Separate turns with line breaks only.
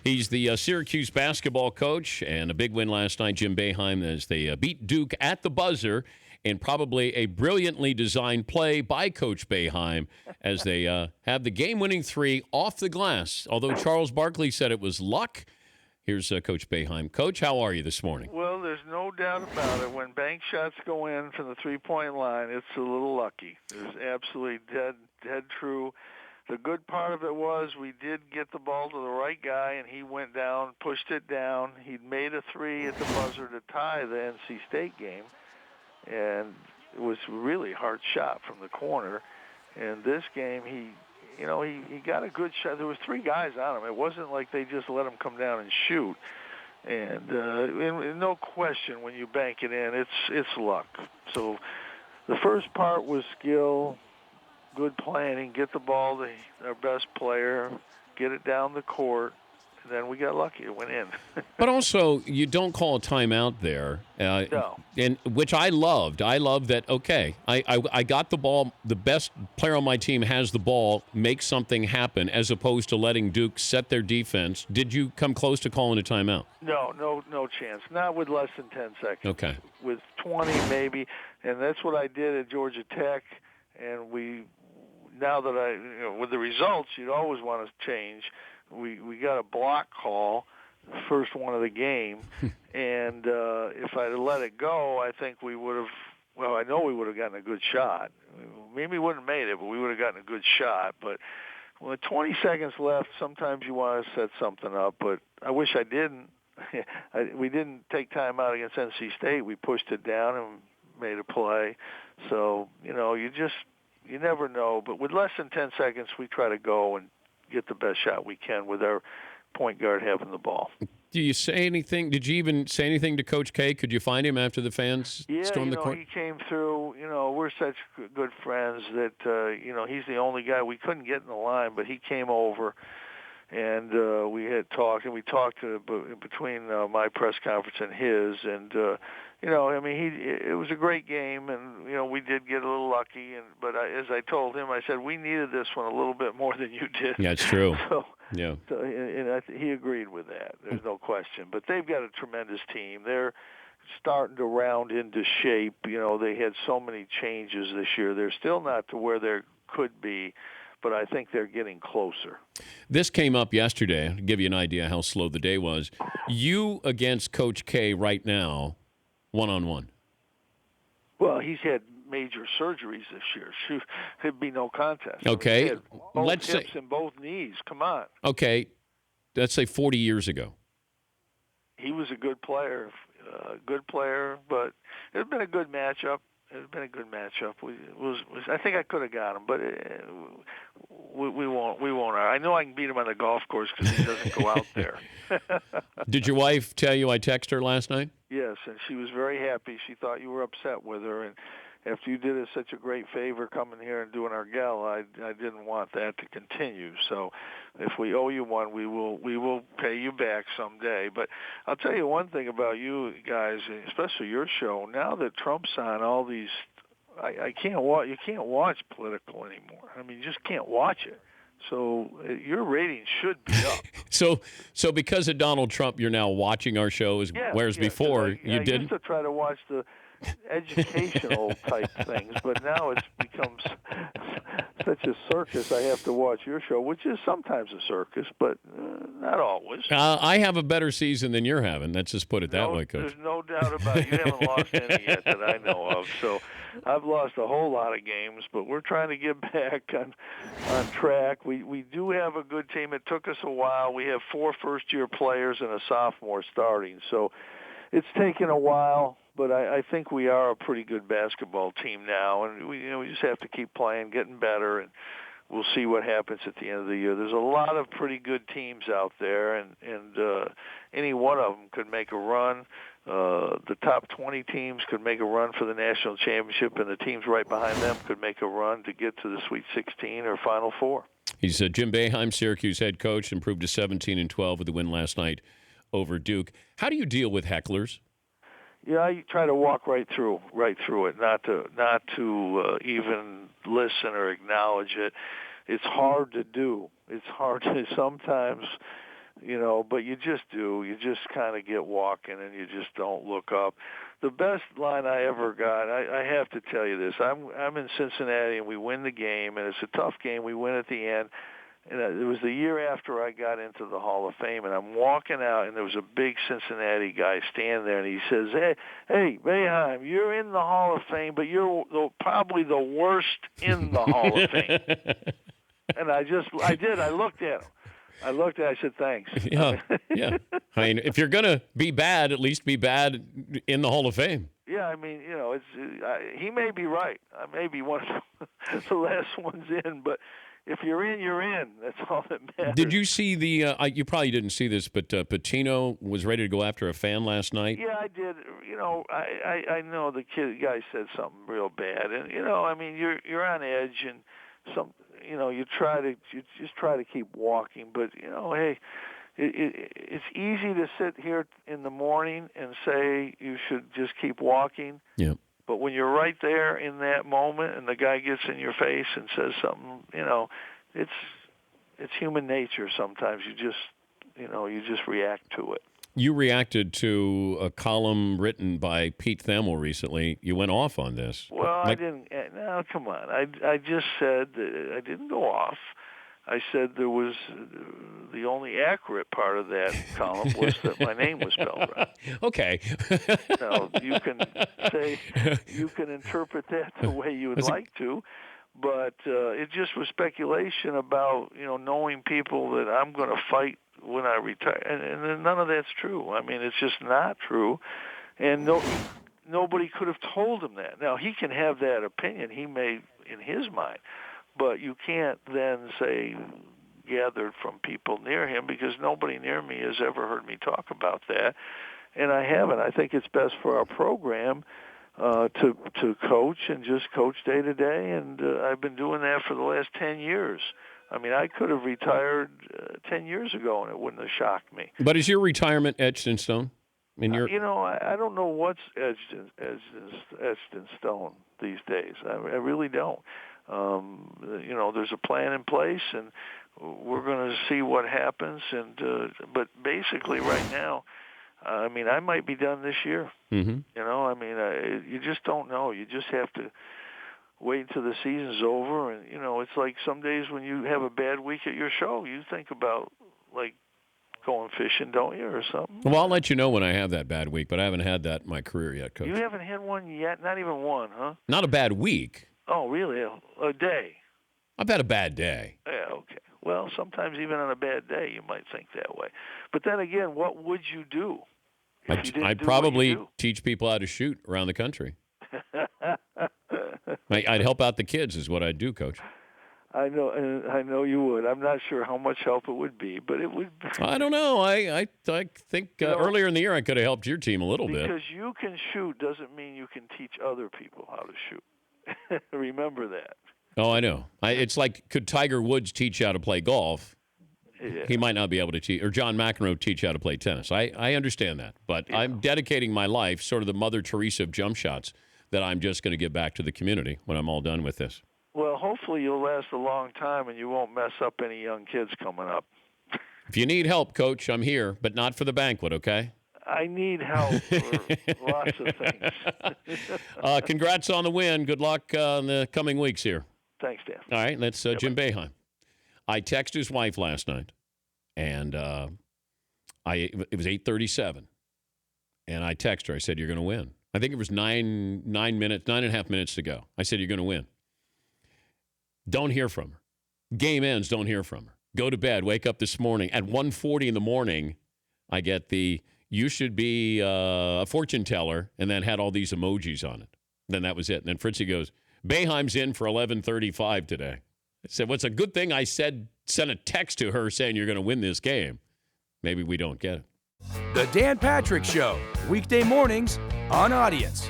He's the Syracuse basketball coach, and a big win last night, Jim Boeheim, as they beat Duke at the buzzer in probably a brilliantly designed play by Coach Boeheim as they have the game-winning three off the glass. Although Charles Barkley said it was luck. Here's Coach Boeheim. Coach, how are you this morning?
Well, there's no doubt about it. When bank shots go in from the three-point line, it's a little lucky. There's absolutely dead true. The good part of it was we did get the ball to the right guy, and he went down, pushed it down. He'd made a three at the buzzer to tie the NC State game, and it was a really hard shot from the corner. And this game, he got a good shot. There was three guys on him. It wasn't like they just let him come down and shoot. And no question, when you bank it in, it's luck. So the first part was skill, good planning, get the ball to our best player, get it down the court, and then we got lucky. It went in.
But also, you don't call a timeout there,
No.
and which I loved. I loved that, okay, I got the ball, the best player on my team has the ball, make something happen, as opposed to letting Duke set their defense. Did you come close to calling a timeout?
No chance. Not with less than 10 seconds.
Okay.
With 20 maybe, and that's what I did at Georgia Tech, and now that with the results, you'd always want to change. We got a block call, the first one of the game, and if I'd have let it go, I think we would have. Well, I know we would have gotten a good shot. Maybe we wouldn't have made it, but we would have gotten a good shot. But with 20 seconds left, sometimes you want to set something up. But I wish I didn't. We didn't take time out against NC State. We pushed it down and made a play. So you never know. But with less than 10 seconds, we try to go and get the best shot we can with our point guard having the ball.
Do you say anything? Did you even say anything to Coach K? Could you find him after the fans stormed the court?
He came through. We're such good friends that, he's the only guy. We couldn't get in the line, but he came over, and we had talked, and we talked between my press conference and his, and it was a great game, and we did get a little lucky. But as I told him, I said we needed this one a little bit more than you did.
Yeah, it's true.
He agreed with that. There's no question. But they've got a tremendous team. They're starting to round into shape. They had so many changes this year. They're still not to where they could be, but I think they're getting closer.
This came up yesterday to give you an idea how slow the day was. You against Coach K right now, one-on-one.
Well, he's had major surgeries this year. It'd be no contest.
Okay.
He had both hips and both knees. Come on.
Okay. Let's say 40 years ago.
He was a good player, but it had been a good matchup. I think I could have got him, but we won't. I know I can beat him on the golf course because he doesn't go out there.
Did your wife tell you I texted her last night?
Yes, and she was very happy. She thought you were upset with her, and after you did us such a great favor coming here and doing our gala, I didn't want that to continue. So if we owe you one, we will pay you back someday. But I'll tell you one thing about you guys, especially your show. Now that Trump's on all these, I can't watch. You can't watch political anymore. I mean, you just can't watch it. So your ratings should be up.
So because of Donald Trump, you're now watching our shows, whereas before you didn't?
I used to try to watch the educational type things, but now it's becomes such a circus. I have to watch your show, which is sometimes a circus, but not always.
I have a better season than you're having. Let's just put it that way, Coach.
There's no doubt about it. You haven't lost any yet that I know of. So I've lost a whole lot of games, but we're trying to get back on track. We do have a good team. It took us a while. We have 4 first-year players and a sophomore starting, so it's taken a while. But I think we are a pretty good basketball team now, and we just have to keep playing, getting better, and we'll see what happens at the end of the year. There's a lot of pretty good teams out there, and any one of them could make a run. The top 20 teams could make a run for the national championship, and the teams right behind them could make a run to get to the Sweet 16 or Final Four.
He's Jim Boeheim, Syracuse head coach, improved to 17-12 with the win last night over Duke. How do you deal with hecklers?
Yeah, I try to walk right through it, not to even listen or acknowledge it. It's hard to do. It's hard to sometimes. but you just do. You just kind of get walking, and you just don't look up. The best line I ever got, I have to tell you this. I'm in Cincinnati, and we win the game, and it's a tough game. We win at the end. And it was the year after I got into the Hall of Fame, and I'm walking out, and there was a big Cincinnati guy standing there, and he says, hey, Boeheim, you're in the Hall of Fame, but you're probably the worst in the Hall of Fame. And I looked at him. I said, thanks.
Yeah, yeah. I mean, if you're going to be bad, at least be bad in the Hall of Fame.
Yeah, I mean, he may be right. I may be one of the last ones in, but if you're in, you're in. That's all that matters.
Did you see you probably didn't see this, but Pacino was ready to go after a fan last night?
Yeah, I did. I know the guy said something real bad. And, I mean, you're on edge, and you just try to keep walking. But, hey, it's easy to sit here in the morning and say you should just keep walking.
Yeah.
But when you're right there in that moment and the guy gets in your face and says something, it's human nature sometimes. You just react to it.
You reacted to a column written by Pete Thamel recently. You went off on this.
Well, I didn't. No, come on. I just said that I didn't go off. I said there was the only accurate part of that column was that my name was spelled right.
Okay.
Now, you can interpret that the way you would like to, but it just was speculation about knowing people that I'm going to fight when I retire, and none of that's true. I mean, it's just not true, and nobody could have told him that. Now he can have that opinion he may in his mind. But you can't then say gathered from people near him because nobody near me has ever heard me talk about that, and I haven't. I think it's best for our program to coach and just coach day to day, and I've been doing that for the last 10 years. I mean, I could have retired 10 years ago, and it wouldn't have shocked me.
But is your retirement etched in stone? I
don't know what's etched in stone these days. I really don't. There's a plan in place, and we're going to see what happens. But basically, right now, I mean, I might be done this year.
Mm-hmm.
You just don't know. You just have to wait until the season's over. And it's like some days when you have a bad week at your show, you think about like going fishing, don't you, or something?
Well, I'll let you know when I have that bad week, but I haven't had that in my career yet, Coach.
You haven't had one yet? Not even one, huh?
Not a bad week.
Oh, really? A day?
I've had a bad day.
Yeah, okay. Well, sometimes even on a bad day you might think that way. But then again, what would you do?
I'd probably teach people how to shoot around the country. I'd help out the kids is what I'd do, Coach.
I know you would. I'm not sure how much help it would be, but it would.
I don't know. I think earlier in the year I could have helped your team a little bit.
Because you can shoot doesn't mean you can teach other people how to shoot. Remember that.
Oh, I know. It's like, could Tiger Woods teach how to play golf? Yeah. He might not be able to teach, or John McEnroe teach how to play tennis. I understand that, but yeah. I'm dedicating my life, sort of the Mother Teresa of jump shots, that I'm just going to give back to the community when I'm all done with this.
Well, hopefully you'll last a long time and you won't mess up any young kids coming up.
If you need help, Coach, I'm here, but not for the banquet, okay?
I need help for lots of things.
Congrats on the win. Good luck in the coming weeks here.
Thanks, Dan.
All right, that's Jim Boeheim. I texted his wife last night, and it was 8:37, and I texted her. I said, "You're going to win." I think it was 9.5 minutes to go. I said, "You're going to win." Don't hear from her. Game ends. Don't hear from her. Go to bed. Wake up this morning at 1:40 in the morning. I get the "you should be a fortune teller," and then had all these emojis on it. Then that was it. And then Fritzy goes, "Boeheim's in for 11:35 today." I said, "What's a good thing I sent a text to her saying you're going to win this game." Maybe we don't get it.
The Dan Patrick Show, weekday mornings on Audience.